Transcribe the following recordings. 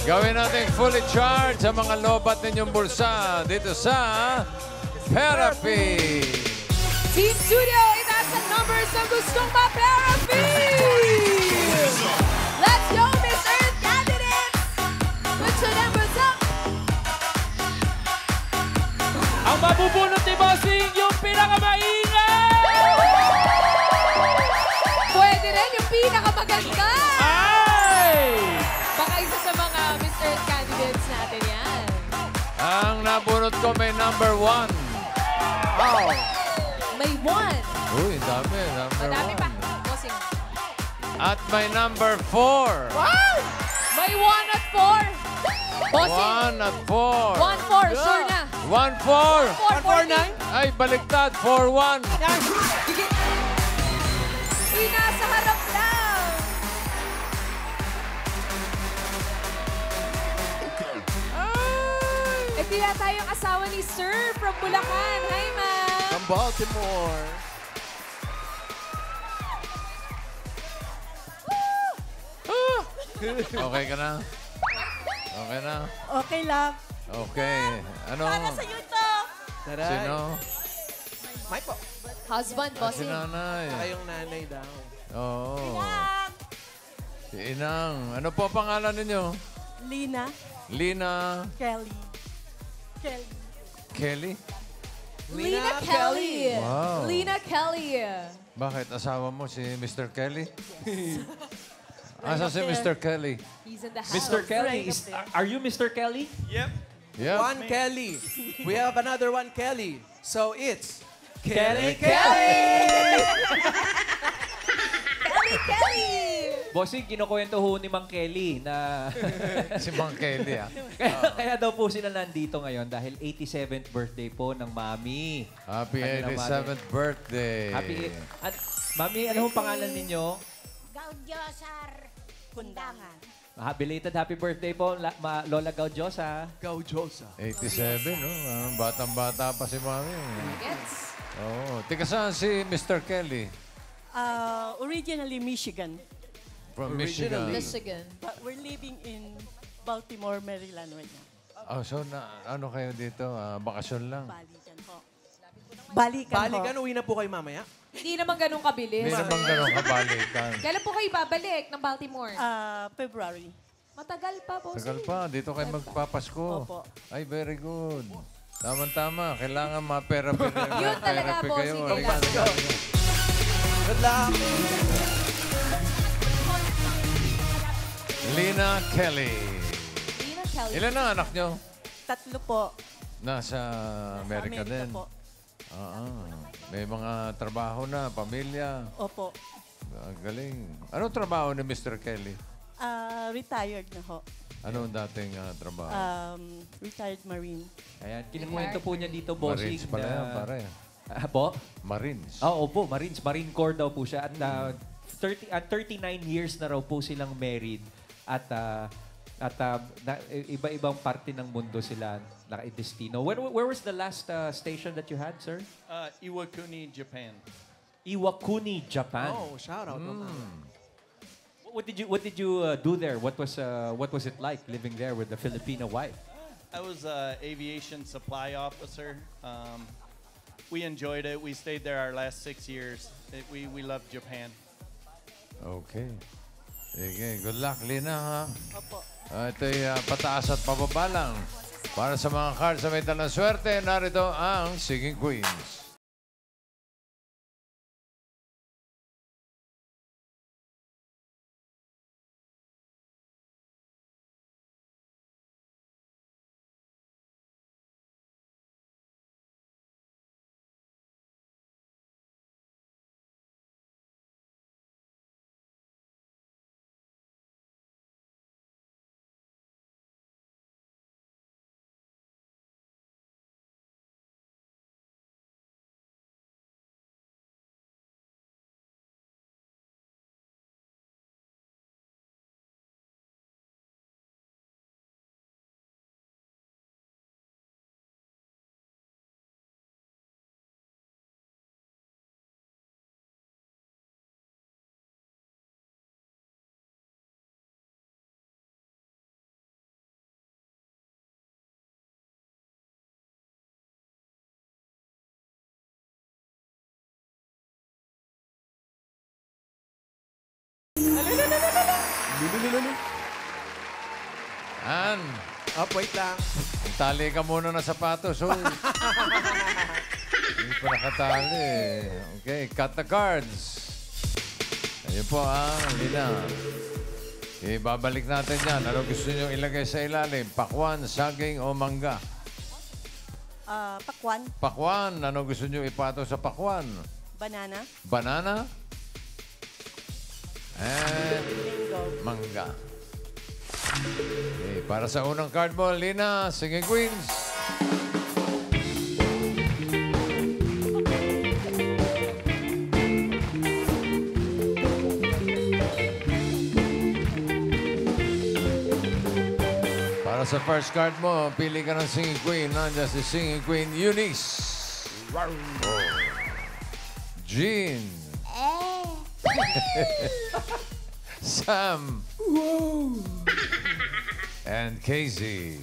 Gawin natin fully charged sa mga lobat ninyong bulsa dito sa Therapy. Team Studio, itaas ang numbers ng gustong ma-therapy! Let's go, Miss Earth candidates! Put your numbers up! Ang mabubunot ni Bossing, yung pinakamaingay! Pwede rin yung pinakamaganda! Ay! Baka isa sa mga Miss Earth candidates natin yan. Ang nabunot ko may number 1. Wow! May one. Uy, dami. Number Madami pa. 1. Bossing. At may number 4. Wow! May 1 at 4. Bossing. 1 at 4. 1-4, sure na. 1-4. 4-4-9. Ay, baliktad. 4-1. Nasa harap lang. Ito yata yung asawa ni Sir from Bulacan. Hi, ma'am. From Baltimore. Okay ka na? Okay na? Okay lang. Okay. Ano? Para sa iyo to. Taray. Sino? May po. Husband, Si bossing. nanay. Saka yung nanay daw. Oo. Lang. Si Inang. Ano po pangalan ninyo? Lina. Lina Kelly. Kelly. Kelly? Lina Kelly. Wow. Lina Kelly. Bakit? Asawa mo si Mr. Kelly? Asa si Mr. Kelly? He's in the house. Mr. Kelly, Right up there. are you Mr. Kelly? Yep. One Kelly. We have another one Kelly. So it's Kelly, Kelly. Kelly, Kelly. Bossing, kinukwento ho ni Mang Kelly na Si Mang Kelly, ah. kaya daw po sila nandito ngayon dahil 87th birthday po ng Mami. Happy Kanilang 87th birthday. Happy... At, Mami, ano hong pangalan ninyo? Gaudiosar. Kundangan. Belated happy birthday po, Lola Gaudiosa. Gaujosa. 87, no? Batang-bata pa si Mami. Gets. Oo. Tika saan si Mr. Kelly? Originally Michigan. From Originally. Michigan. Michigan. But we're living in Baltimore, Maryland right now. Oh, so ano kayo dito? Bakasyon lang? Balikan po. Balikan, Balikan, po. uwi na po kayo mamaya. Hindi naman ganun kabilis. Hindi naman ganun kabalikan. Kailan po kayo babalik ng Baltimore? February. Matagal pa, bossing. Tagal pa. Dito kayo magpapasko. Opo. Ay, very good. Tama-tama. Kailangan ma-therapy Yun talaga, bossing. Kailangan. Good luck. Lina Kelly. Lina Kelly. Ilan ang anak nyo? 3 po. Nasa Amerika din. po. May mga trabaho na, pamilya. Opo. Galing. Anong trabaho ni Mr. Kelly? Retired na ho. Anong dating trabaho? Retired Marine. Ayan, kinukwento po niya dito, Bossing. Marines pala yan, pare. Po? Marines. Oo po, Marines. Marine Corps daw po siya. At 39 years na raw po silang married. At iba-ibang parte ng mundo sila naka-destino. Where was the last station that you had, sir? Iwakuni, Japan. Iwakuni, Japan. Oh, shout out. What did you do there? What was it like living there with the Filipino wife? I was an aviation supply officer. We enjoyed it. We stayed there our last 6 years. We loved Japan. Okay. Sige, good luck, Lina, ha? Opo. Ito'y pataas at pababa lang. Para sa mga cards sa may dalang swerte, narito ang Singing Queens. An, Up, wait lang. tali ka muna ng sapatos. Oh. Hindi pa nakatali. Okay, cut the cards. Ayun po ang lina. Ibabalik natin yan. Ano gusto nyo ilagay sa ilalim? Pakwan, saging o mangga? Pakwan, Pakwan. Ano gusto nyo ipato sa pakwan? banana, Banana? And mango. mangga. Okay, para sa unang card mo, Lina, Singing Queens. Para sa first card mo, pili ka ng Singing Queen. Nandiyan si Singing Queen Eunice. Jean. Sam. And Casey.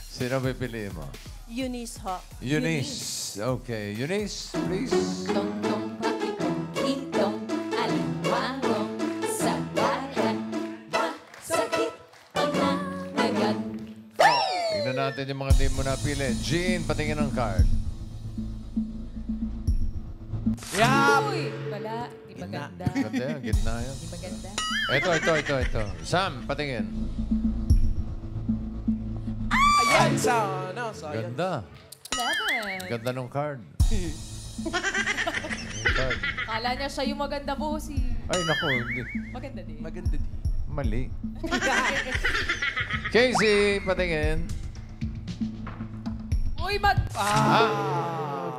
Sino pipiliin mo? Eunice ho. Eunice. Okay. Eunice, please. Tong tong pakitong kitong alimango sa dagat. Masakit pag nanagat. Tignan natin yung mga di mo napili. Jean, patingin ng card. Uy! Wala. Di maganda. Ganda yan. Gitna yan. Di maganda. Ito. Sam, patingin. Ayan, sana. Sayang. Ganda. 11. Ganda ng card. Yung card. Kala niya siya yung maganda bossy. Ay, naku. Hindi. Maganda din. Maganda din. Mali. Casey, patingin. Uy,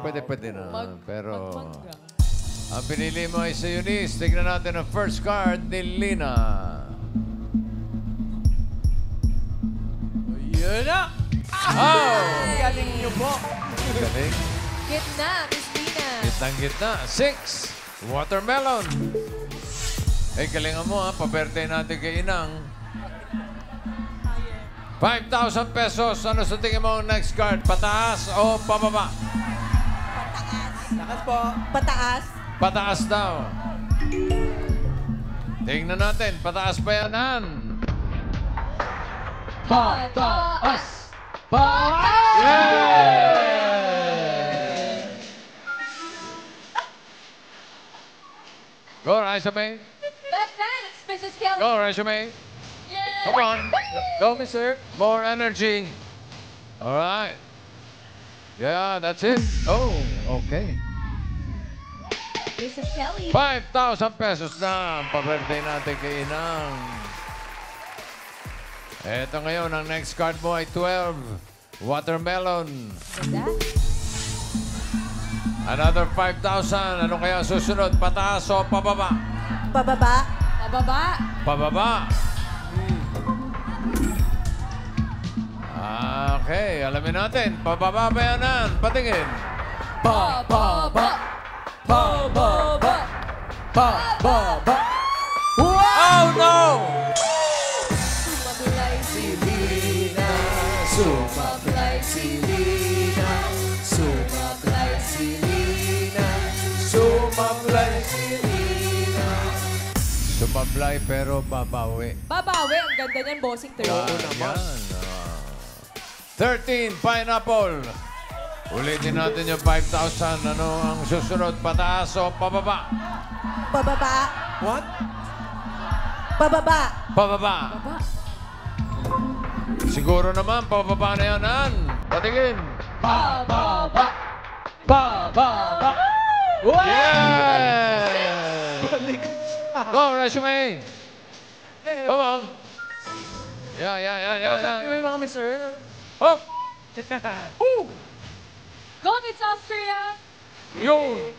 Pwede na. Pero magmangga. ang pinili mo ay si Eunice. Tignan natin ang first card ni Lina. Yun na! Oh! Galing niyo po. Galing. Gitna, Miss Lina. Gitnang-gitna. 6. Watermelon. Eh, galingan mo ha. Paberte natin kay Inang. 5,000 pesos. Ano sa tingin mo ang next card? Pataas o pababa? Lakas po. Pataas, Pataas daw. Tingnan natin. Pataas pa yan, Han. Pataas! Yeah! Go, Resume. That's Mrs. Kelly. Go, Resume. Come on. Go, mister. More energy. All right. Yeah, that's it. Oh, okay. Mrs. Kelly. 5,000 pesos na ang pabirthday natin kay Inang. Eto ngayon, ang next card mo ay 12. Watermelon. Ganda. Another 5,000. Ano kaya susunod? Pataas o pababa? pababa, Pababa. Pababa. Okay, alamin natin. Pababa ba yan, Nan? Patingin. Pababa. Pababa. Pababa. Oh, no! Sumablay si Lina. Sumablay si Lina. Sumablay si Lina. Sumablay si Lina. Sumablay pero babawi. Babawi. Ang ganda niyan, bossing 3. Yan. 13, pineapple. Ulitin natin yung 5,000. Ano ang susunod? Pataas o pababa? pababa, What? pababa, Pababa. Baba. Siguro naman, pababa na yan, Nan. Patingin. Pababa. Pababa. Yeah! Go, resume. Come on. Yeah. May mga mister. Up. Go, Miss Austria. Yun.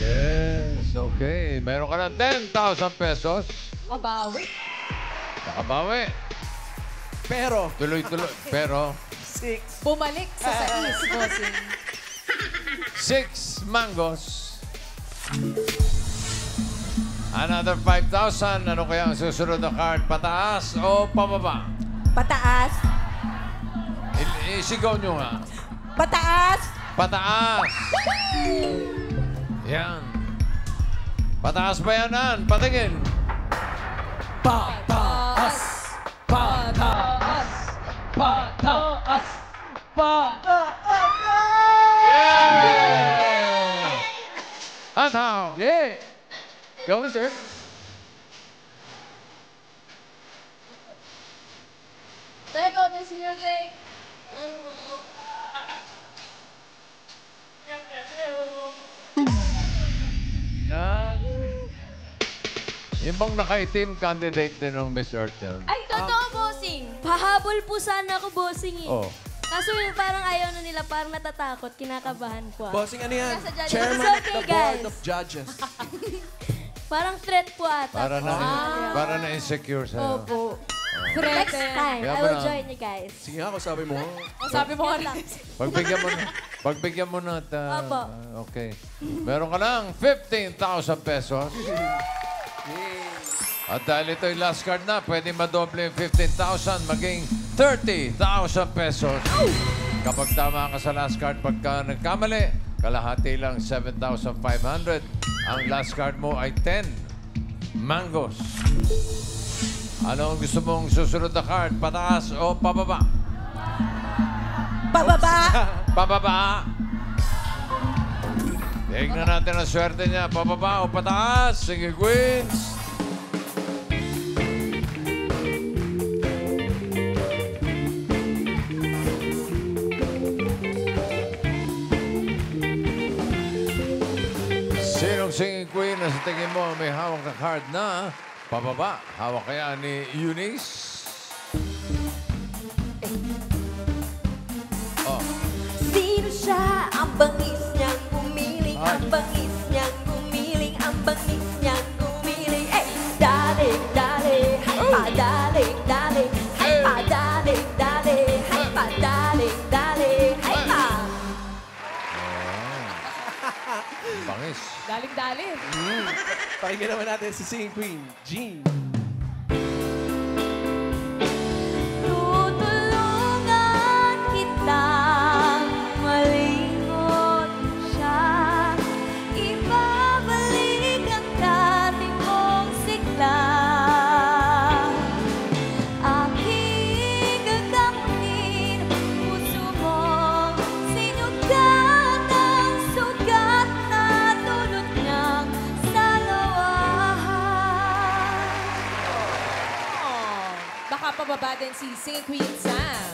Yes, okay. Meron ka ng 10,000 pesos. Babawi. Nakabawi. Pero, Tuloy-tuloy. Pero, 6. Bumalik sa sais, bossing. 6 mangoes. Another 5,000. Ano kaya ang susunod na card? Pataas o pababa? pataas, Isigaw nyo nga. pataas, Pataas. Yan. Pataas ba yan, Ann? Patingin. Pataas! Pataas! Pataas! Ann, how? Yeah! Go, sir. Take out this music. Yan. Yung bang nakaitim candidate din ng Miss Earth yan? Ay, totoo, bossing. Pahabol po sana ako, bossing eh. Oh. Kaso yung parang ayaw na nila, parang natatakot, kinakabahan po ako. Bossing, ano yan? Nasa judges. Chairman It's of okay, the Board guys. of Judges. Parang threat po ata. Para na insecure sa'yo. Opo. Next time, Kaya I ba will na- join you guys. Sige nga, kung sabi mo. Sabi mo nga Pagbigyan mo na at... Opo. Okay. Meron ka lang 15,000 pesos. At dahil ito'y last card na, pwede madoble yung 15,000 maging 30,000 pesos. Kapag tama ka sa last card, pagka nagkamali, kalahati lang 7,500. Ang last card mo ay 10 mangoes. Ano ang gusto mong susunod na card? Pataas o pababa? Pababa! Pababa! Tignan natin ang swerte niya. Pababa o pataas? Sige, Queens! Sinong singing queen na sa tingin mo may hawak na card na pababa? Hawak kaya ni Eunice? Oh. Sino siya? Ang bangis niyang gumiling, ang bangis niyang gumiling, ang bangis niyang gumiling. Eh, daling, daling, hay pa, daling, daling, hay pa, daling, daling, hay pa, daling, daling, hay pa. Bangis. Daling-daling. Pakinggan naman natin si Singing Queen, Jean. Tutulungan kitang malingon siya. Ibabalik ang dating mong sigla. Aking gagawin, puso mong sinugat ang sugat na dulot ng salawahan. Oh, baka pababa din si Singing Queen Sam.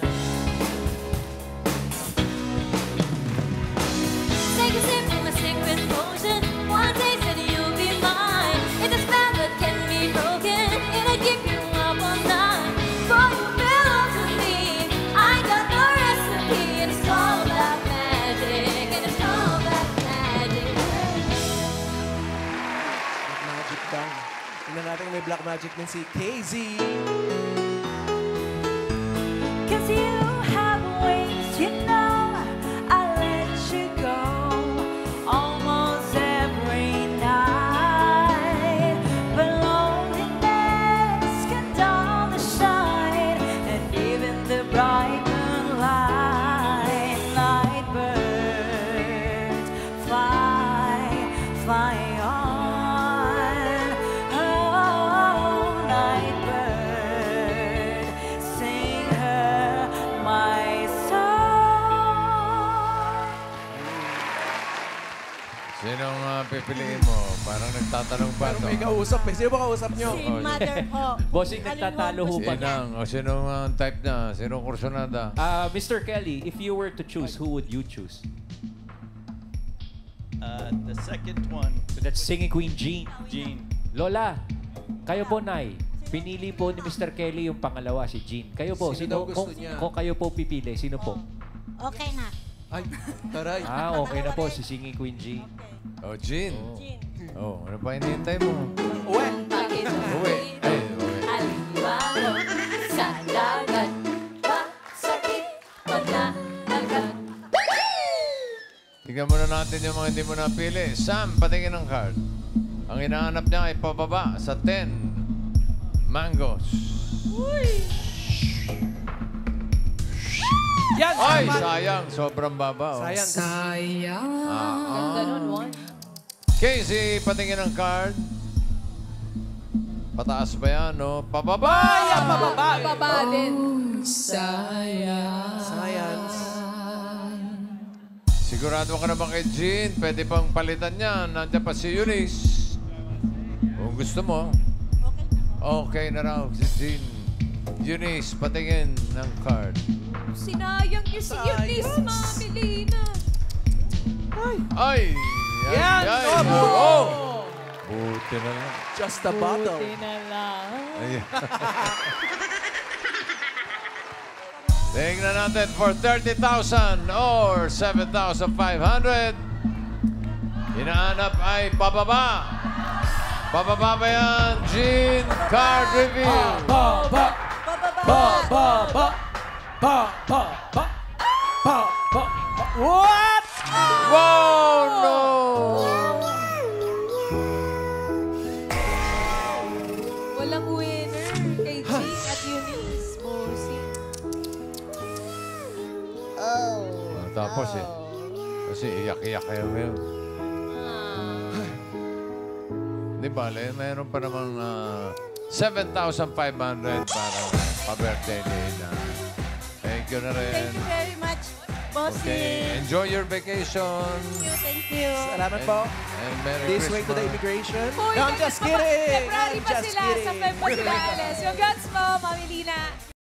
Take a sip from a secret potion. One taste and you'll be mine. It's a spell that can be broken, and I keep you up all night. For you belong to me. I got the recipe, and it's all black magic, and it's all black magic. Black Magic daw. Tingnan natin kung may Black Magic din si KZ. 'Cause you have ways, you know, I let you go almost every night. But loneliness can dull the shine, and even the bright moonlight, night birds fly, fly on. Oh, night bird, sing her my song. Sinong pipiliin mo? Parang nagtatanong pa Pero to. may kausap eh. Sino ba kausap nyo? Si Mother ho. Bossing, nagtatalo ho pa. Sinang? O sinong type na? Sinong kursunada? Mr. Kelly, if you were to choose, who would you choose? The second one, So that's Singing Queen Jean. Jean. Lola, kayo po, Nay. Pinili po ni Mr. Kelly yung pangalawa, si Jean. Kayo po, Sino daw gusto kung, niya? kung kayo po pipili, sino po? Okay na. Ay, taray. Okay na po, si Singing Queen Jean. O, Jean. Oh, ano pa hinihintay mo? Uwe. Bakit? Uwi. Ay, uwi. Alimango sa dagat, masakit pag nadagat. Tingnan muna natin yung mga hindi mo napili. Sam, patingin ng card. Ang hinahanap niya ay pababa sa 10 mangoes. Yan! Ay, tama. sayang. Sobrang baba. Oh. Sayang. Ganda nun, one. Casey, patingin ang card. Pataas ba yan, no? Pababa! Pababa din. Science. Sigurado ka naman kay Jean. Pwede pang palitan yan. Nandiyan pa si Eunice. Kung gusto mo. Okay na raw si Jean. Eunice, patingin ng card. Sinayang niyo si Eunice, Mami Lina. Ay! Yan! Ay! Oh! Oh! Buti na lang. Just a bottle. na lang. Ayan. Tingnan natin for 30,000 or 7,500. Hinahanap ay pababa. Pababa ba yan? Jean, card reveal. What? Wow, no! Walang winner kay Jean at Eunice. Bossy. Tapos kasi iyak-iyak kayo ngayon. Di ba, mayroon pa namang 7,500 para pa-birthday ni Ina. Thank you na rin. Thank you very much, Bossy. Okay, enjoy your vacation. Thank you. Salamat po. And Merry This way to the Christmas. immigration. Uy, No, I'm just kidding. February I'm pa just sila. Sa kidding. Feb pa sila alis. Congrats mo, Mami Lina.